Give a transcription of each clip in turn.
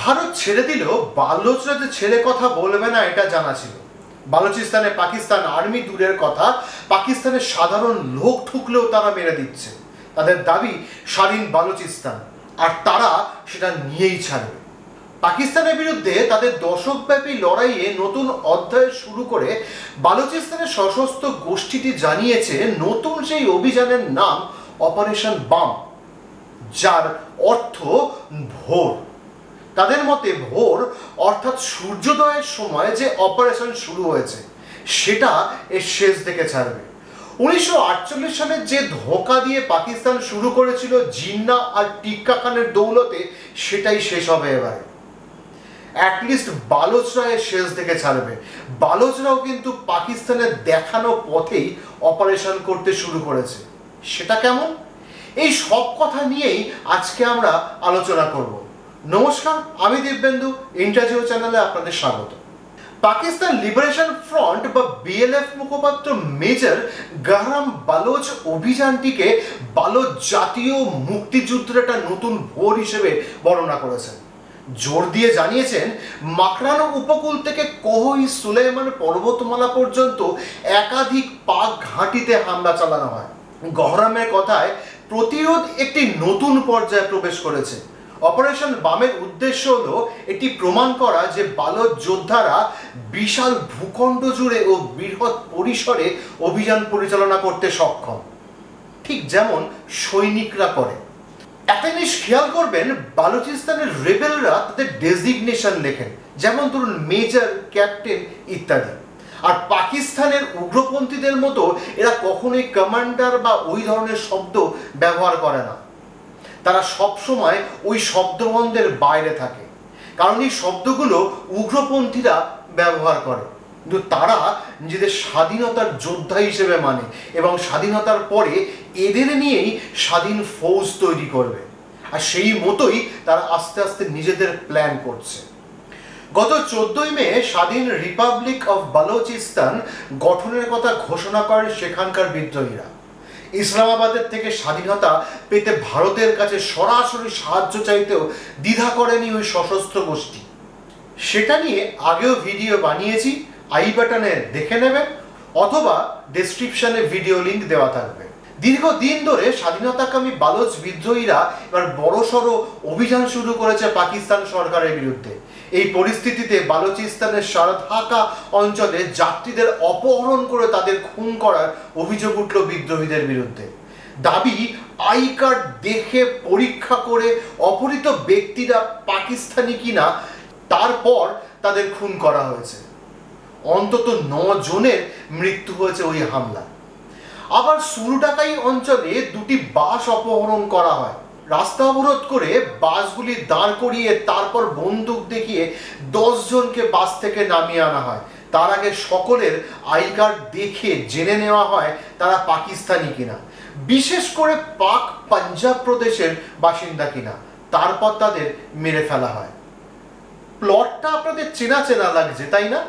ভারত ছেড়ে দিলেও বালোচরা যে ছেড়ে কথা বলবে না এটা জানা ছিল। বালুচিস্তানে পাকিস্তান আর্মি দূরের কথা, পাকিস্তানের সাধারণ লোক ঢুকলেও তারা মেরে দিচ্ছে। তাদের দাবি স্বাধীন বালুচিস্তান, আর তারা সেটা নিয়েই ছাড়বে। পাকিস্তানের বিরুদ্ধে তাদের দশকব্যাপী লড়াইয়ে নতুন অধ্যায় শুরু করে বালুচিস্তানের সশস্ত্র গোষ্ঠীটি জানিয়েছে নতুন সেই অভিযানের নাম অপারেশন বাম, যার অর্থ ভোর। তাদের মতে ভোর অর্থাৎ সূর্যোদয়ের সময় যে অপারেশন শুরু হয়েছে সেটা এর শেষ দেখে ছাড়বে। 1948 সালে যে ধোঁকা দিয়ে পাকিস্তান শুরু করেছিল জিন্নাহ আর টিক্কা খানের দৌলতে, সেটাই শেষ হবে এবারে। অ্যাটলিস্ট বালোচরা এর শেষ দেখে ছাড়বে। বালোচরাও কিন্তু পাকিস্তানের দেখানো পথেই অপারেশন করতে শুরু করেছে। সেটা কেমন? এই সব কথা নিয়েই আজকে আমরা আলোচনা করব। নমস্কার, আমি দিব্যেন্দু, ইন্টারজিও চ্যানেলে আপনাদের স্বাগত। পাকিস্তান লিবারেশন ফ্রন্ট বা বিএলএফ মুখপাত্র মেজর গাহরাম বালোচ অভিযানটিকে বালোচ জাতীয় মুক্তিযুদ্ধের একটা নতুন ভোর হিসেবে বর্ণনা করেছেন। জোর দিয়ে জানিয়েছেন মাকরানো উপকূল থেকে কোহ-ই-সুলেমান পর্বতমালা পর্যন্ত একাধিক পাক ঘাঁটিতে হামলা চালানো হয়। গহরামের কথায় প্রতিরোধ একটি নতুন পর্যায়ে প্রবেশ করেছে। অপারেশন বামের উদ্দেশ্য হলো এটি প্রমাণ করা যে বালোচ যোদ্ধারা বিশাল ভূখণ্ড জুড়ে ও বৃহৎ পরিসরে অভিযান পরিচালনা করতে সক্ষম, ঠিক যেমন সৈনিকরা করে। একটা জিনিস খেয়াল করবেন, বালুচিস্তানের রেবেলরা তাদের ডেজিগনেশন লেখেন, যেমন ধরুন মেজর, ক্যাপ্টেন ইত্যাদি। আর পাকিস্তানের উগ্রপন্থীদের মতো এরা কখনোই কমান্ডার বা ওই ধরনের শব্দ ব্যবহার করে না। তারা সবসময় ওই শব্দবন্ধের বাইরে থাকে, কারণ এই শব্দগুলো উগ্রপন্থীরা ব্যবহার করে। কিন্তু তারা নিজেদের স্বাধীনতার যোদ্ধা হিসেবে মানে এবং স্বাধীনতার পরে এদের নিয়েই স্বাধীন ফৌজ তৈরি করবে। আর সেই মতোই তারা আস্তে আস্তে নিজেদের প্ল্যান করছে। গত 14ই মে স্বাধীন রিপাবলিক অফ বালুচিস্তান গঠনের কথা ঘোষণা করেন সেখানকার বিদ্রোহীরা। ইসলামাবাদের থেকে স্বাধীনতা পেতে ভারতের কাছে সরাসরি সাহায্য চাইতেও দ্বিধা করেনি ওই সশস্ত্র গোষ্ঠী। সেটা নিয়ে আগেও ভিডিও বানিয়েছি, আই বাটনে দেখে নেবেন অথবা ডেসক্রিপশনে ভিডিও লিংক দেওয়া থাকবে। দীর্ঘদিন ধরে স্বাধীনতাকামী বালোচ বিদ্রোহীরা এবার বড়সড় অভিযান শুরু করেছে পাকিস্তান সরকারের বিরুদ্ধে। এই পরিস্থিতিতে বালুচিস্তানের সারধাকা অঞ্চলে যাত্রীদের অপহরণ করে তাদের খুন করার অভিযোগ উঠল বিদ্রোহীদের বিরুদ্ধে। দাবি, আই কার্ড দেখে পরীক্ষা করে অপহৃত ব্যক্তিরা পাকিস্তানি কিনা তারপর তাদের খুন করা হয়েছে। অন্তত 9 জনের মৃত্যু হয়েছে ওই হামলা। আবার সুরুডাকাই অঞ্চলে 2টি বাস অপহরণ করা হয়। রাস্তা অবরোধ করে বাসগুলি দাঁড় করিয়ে তারপর বন্দুক দেখিয়ে 10 জনকে বাস থেকে নামিয়ে আনা হয়। তার আগে সকলের আই কার্ড দেখে জেনে নেওয়া হয় তারা পাকিস্তানি কিনা, বিশেষ করে পাক পাঞ্জাব প্রদেশের বাসিন্দা কিনা। তারপর তাদের মেরে ফেলা হয়। প্লটটা আপনাদের চেনা চেনা লাগছে, তাই না?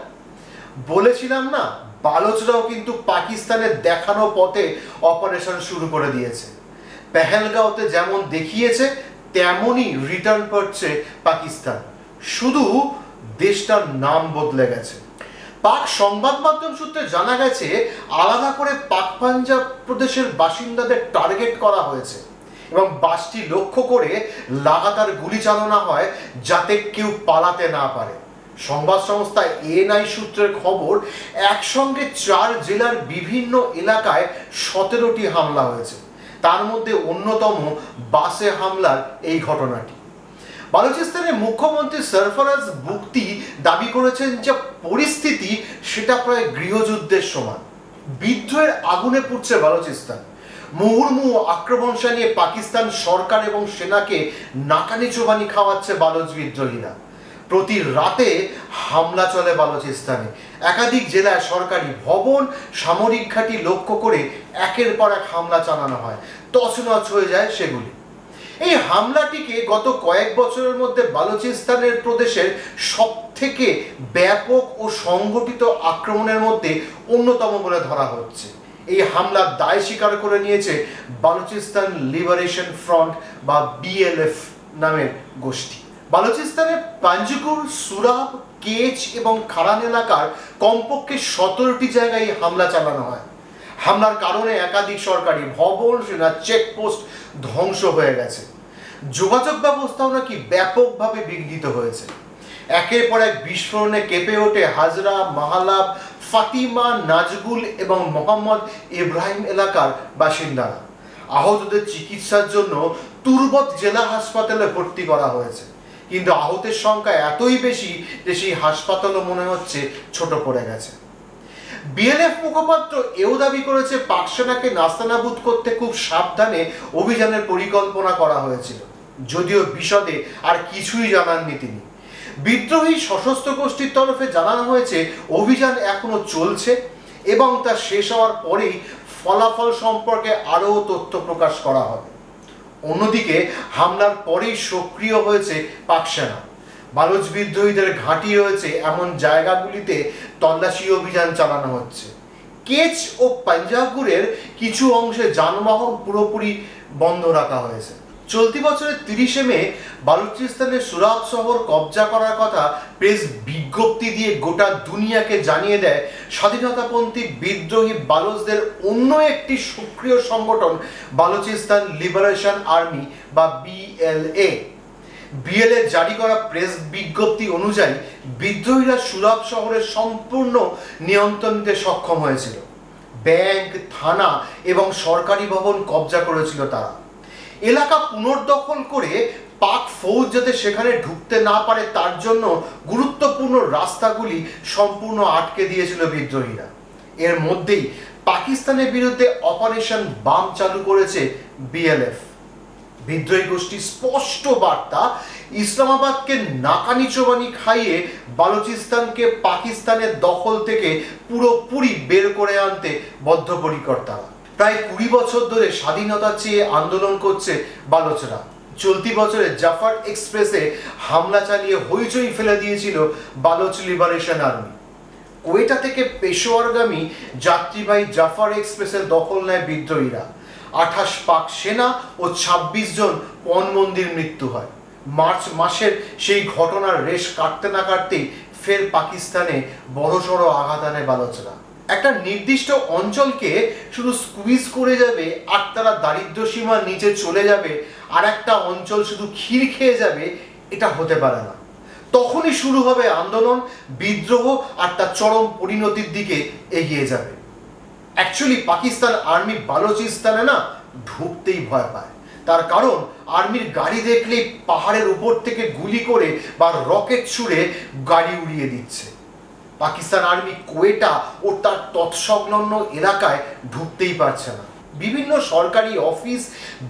বলেছিলাম না, বালোচরাও কিন্তু পাকিস্তানের দেখানো পথে অপারেশন শুরু করে দিয়েছে। পেহেলগাঁওতে যেমন দেখিয়েছে তেমনই রিটার্ন করছে পাকিস্তান, শুধু দেশটার নাম বদলে গেছে। পাক সংবাদ মাধ্যম সূত্রে জানা গেছে আলাদা করে পাক পাঞ্জাব প্রদেশের বাসিন্দাদের টার্গেট করা হয়েছে এবং বাসটি লক্ষ্য করে লাগাতার গুলি চালানো হয় যাতে কেউ পালাতে না পারে। সংবাদ সংস্থা এএনআই সূত্রের খবর, একসঙ্গে 4 জেলার বিভিন্ন এলাকায় 17টি হামলা হয়েছে। তার মধ্যে অন্যতম বাসে হামলার এই ঘটনাটি। বালুচিস্তানের মুখ্যমন্ত্রী সরফরাজ বুগতি দাবি করেছেন যে পরিস্থিতি সেটা প্রায় গৃহযুদ্ধের সমান। বিদ্রোহের আগুনে পুড়ছে বালুচিস্তান। মুহুর্মুহু আক্রমণ চালিয়ে পাকিস্তান সরকার এবং সেনাকে নাকানি চোবানি খাওয়াচ্ছে বালুচ বিদ্রোহীরা। প্রতি রাতে হামলা চলে বালুচিস্তানে। একাধিক জেলায় সরকারি ভবন, সামরিক ঘাঁটি লক্ষ্য করে একের পর এক হামলা চালানো হয়, তছনছ হয়ে যায় সেগুলি। এই হামলাটিকে গত কয়েক বছরের মধ্যে বালুচিস্তানের প্রদেশের সবথেকে ব্যাপক ও সংগঠিত আক্রমণের মধ্যে অন্যতম বলে ধরা হচ্ছে। এই হামলার দায় স্বীকার করে নিয়েছে বালুচিস্তান লিবারেশন ফ্রন্ট বা বিএলএফ নামের গোষ্ঠী। বালুচিস্তানের পাঞ্জগুর, সুরাব, কেচ এবং খারান এলাকার কমপক্ষে 17টি জায়গায় হামলা চালানো হয়। হামলার কারণে একাধিক সরকারি ভবন, সেনা চেকপোস্ট ধ্বংস হয়ে গেছে। যোগাযোগ ব্যবস্থাও নাকি ব্যাপকভাবে বিঘ্নিত হয়েছে। একের পর এক বিস্ফোরণে কেঁপে ওঠে হাজরা, মাহালাব, ফাতিমা, নাজগুল এবং মোহাম্মদ ইব্রাহিম এলাকার বাসিন্দারা। আহতদের চিকিৎসার জন্য তুরবত জেলা হাসপাতালে ভর্তি করা হয়েছে, কিন্তু আহতের সংখ্যা এতই বেশি যে সেই হাসপাতালও মনে হচ্ছে ছোট পড়ে গেছে। বিএলএফ মুখপাত্র এও দাবি করেছে পাক সেনাকে নাস্তানাবুদ করতে খুব সাবধানে অভিযানের পরিকল্পনা করা হয়েছিল, যদিও বিশদে আর কিছুই জানাননি তিনি। বিদ্রোহী সশস্ত্র গোষ্ঠীর তরফে জানানো হয়েছে অভিযান এখনো চলছে এবং তা শেষ হওয়ার পরেই ফলাফল সম্পর্কে আরও তথ্য প্রকাশ করা হবে। অন্যদিকে হামলার পরেই সক্রিয় হয়েছে পাক সেনা। বালুচ বিদ্রোহীদের ঘাঁটি রয়েছে এমন জায়গাগুলিতে তল্লাশি অভিযান চালানো হচ্ছে। কেচ ও পাঞ্জাবগুরের কিছু অংশে যানবাহন পুরোপুরি বন্ধ রাখা হয়েছে। চলতি বছরের 30শে মে বালুচিস্তানের সুরাব শহর কবজা করার কথা প্রেস বিজ্ঞপ্তি দিয়ে গোটা দুনিয়াকে জানিয়ে দেয় স্বাধীনতাপন্থী বিদ্রোহী বালুচদের অন্য একটি সক্রিয় সংগঠন বালুচিস্তান লিবারেশন আর্মি বা বিএলএ। বিএলএ জারি করা প্রেস বিজ্ঞপ্তি অনুযায়ী বিদ্রোহীরা সুরাব শহরের সম্পূর্ণ নিয়ন্ত্রণ নিতে সক্ষম হয়েছিল। ব্যাংক, থানা এবং সরকারি ভবন কবজা করেছিল তারা। এলাকা পুনর্দখল করে পাক ফৌজ যাতে সেখানে ঢুকতে না পারে তার জন্য গুরুত্বপূর্ণ রাস্তাগুলি সম্পূর্ণ আটকে দিয়েছিল বিদ্রোহীরা। এর মধ্যেই পাকিস্তানের বিরুদ্ধে অপারেশন বাম চালু করেছে বিএলএফ। বিদ্রোহী গোষ্ঠীর স্পষ্ট বার্তা, ইসলামাবাদকে নাকানি চোবানি খাইয়ে বালুচিস্তানকে পাকিস্তানের দখল থেকে পুরোপুরি বের করে আনতে বদ্ধপরিকর তারা। প্রায় 20 বছর ধরে স্বাধীনতা চেয়ে আন্দোলন করছে বালুচরা। চলতি বছরে জাফর এক্সপ্রেসে হামলা চালিয়ে হইচই ফেলে দিয়েছিল বালুচ লিবারেশন আর্মি। কোয়েটা থেকে পেশোয়ারগামী যাত্রীবাহী জাফর এক্সপ্রেসের দখল নেয় বিদ্রোহীরা। 28 পাক সেনা ও 26 জন পণবন্দির মৃত্যু হয়। মার্চ মাসের সেই ঘটনার রেশ কাটতে না কাটতেই ফের পাকিস্তানে বড়সড় আঘাত আনে বালুচরা। একটা নির্দিষ্ট অঞ্চলকে শুধু স্কুইজ করে যাবে আর তারা দারিদ্র সীমার নিচে চলে যাবে, আর একটা অঞ্চল শুধু ক্ষীর খেয়ে যাবে, এটা হতে পারে না। তখনই শুরু হবে আন্দোলন, বিদ্রোহ আর তার চরম পরিণতির দিকে এগিয়ে যাবে। অ্যাকচুয়ালি পাকিস্তান আর্মি বালুচিস্তানে না ঢুকতেই ভয় পায়। তার কারণ আর্মির গাড়ি দেখলেই পাহাড়ের উপর থেকে গুলি করে বা রকেট ছুড়ে গাড়ি উড়িয়ে দিচ্ছে। পাকিস্তান আর্মি কোয়েটা ও তার তৎসংলগ্ন এলাকায় ঢুকতেই পারছে না। বিভিন্ন সরকারি অফিস,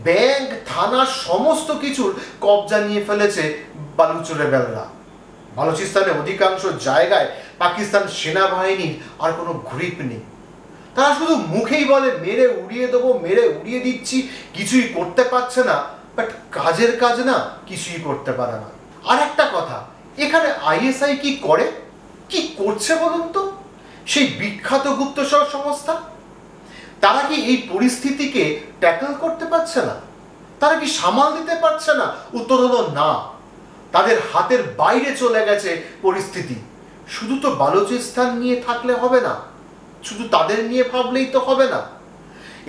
ব্যাংক, থানা সমস্ত কিছুর কবজা নিয়ে ফেলেছে বালুচ রেবেলরা। বালুচিস্তানের অধিকাংশ জায়গায় পাকিস্তান সেনাবাহিনীর আর কোনো গ্রিপ নেই। তারা শুধু মুখেই বলে মেরে উড়িয়ে দেবো, মেরে উড়িয়ে দিচ্ছি, কিছুই করতে পারছে না। বাট কাজের কাজ না, কিছুই করতে পারে না। আর একটা কথা, এখানে আইএসআই কি করে, কি করছে বলুন তো? সেই বিখ্যাত গুপ্তচর সংস্থা, তারা কি এই পরিস্থিতিকে ট্যাকল করতে পারছে না? তারা কি সামাল দিতে পারছে না? উত্তর হলো না। তাদের হাতের বাইরে চলে গেছে পরিস্থিতি। শুধু তো বালুচিস্তান নিয়ে থাকলে হবে না, শুধু তাদের নিয়ে ভাবলেই তো হবে না।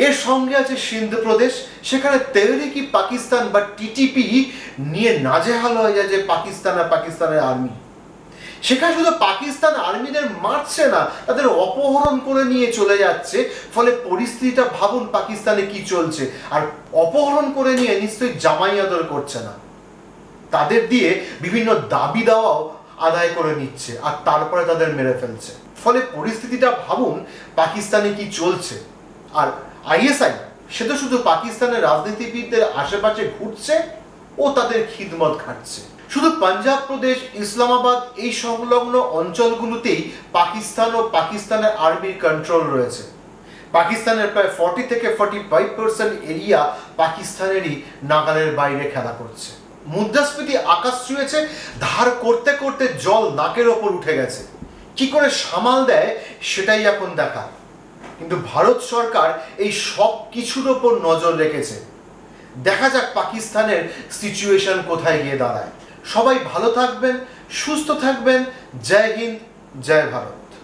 এর সঙ্গে আছে সিন্ধ প্রদেশ, সেখানে তেহরিকি পাকিস্তান বা টিটিপি নিয়ে নাজেহাল হয়ে যায় যে পাকিস্তান আর পাকিস্তানের আর্মি। সেখানে শুধু পাকিস্তান আর্মিদের মারছে না, তাদের অপহরণ করে নিয়ে চলে যাচ্ছে। ফলে পরিস্থিতিটা ভাবুন পাকিস্তানে কি চলছে। আর অপহরণ করে নিয়ে নিশ্চয়ই জামাই আদর করছে না, তাদের দিয়ে বিভিন্ন দাবি দাওয়াও আদায় করে নিচ্ছে আর তারপরে তাদের মেরে ফেলছে। ফলে পরিস্থিতিটা ভাবুন পাকিস্তানে কি চলছে। আর আইএসআই সে তো শুধু পাকিস্তানের রাজনীতিবিদদের আশেপাশে ঘুরছে ও তাদের খিদমত খাটছে। শুধু পাঞ্জাব প্রদেশ, ইসলামাবাদ এই সংলগ্ন অঞ্চলগুলোতেই পাকিস্তান ও পাকিস্তানের আর্মির কন্ট্রোল রয়েছে। পাকিস্তানের প্রায় 40 থেকে 45% এরিয়া পাকিস্তানেরই নাগালের বাইরে খেলা করছে। মুদ্রাস্ফীতি আকাশ ছুঁয়েছে, ধার করতে করতে জল নাকের ওপর উঠে গেছে। কি করে সামাল দেয় সেটাই এখন দেখা। কিন্তু ভারত সরকার এই সব কিছুর ওপর নজর রেখেছে। দেখা যাক পাকিস্তানের সিচুয়েশন কোথায় গিয়ে দাঁড়ায়। সবাই ভালো থাকবেন, সুস্থ থাকবেন। জয় হিন্দ, জয় ভারত।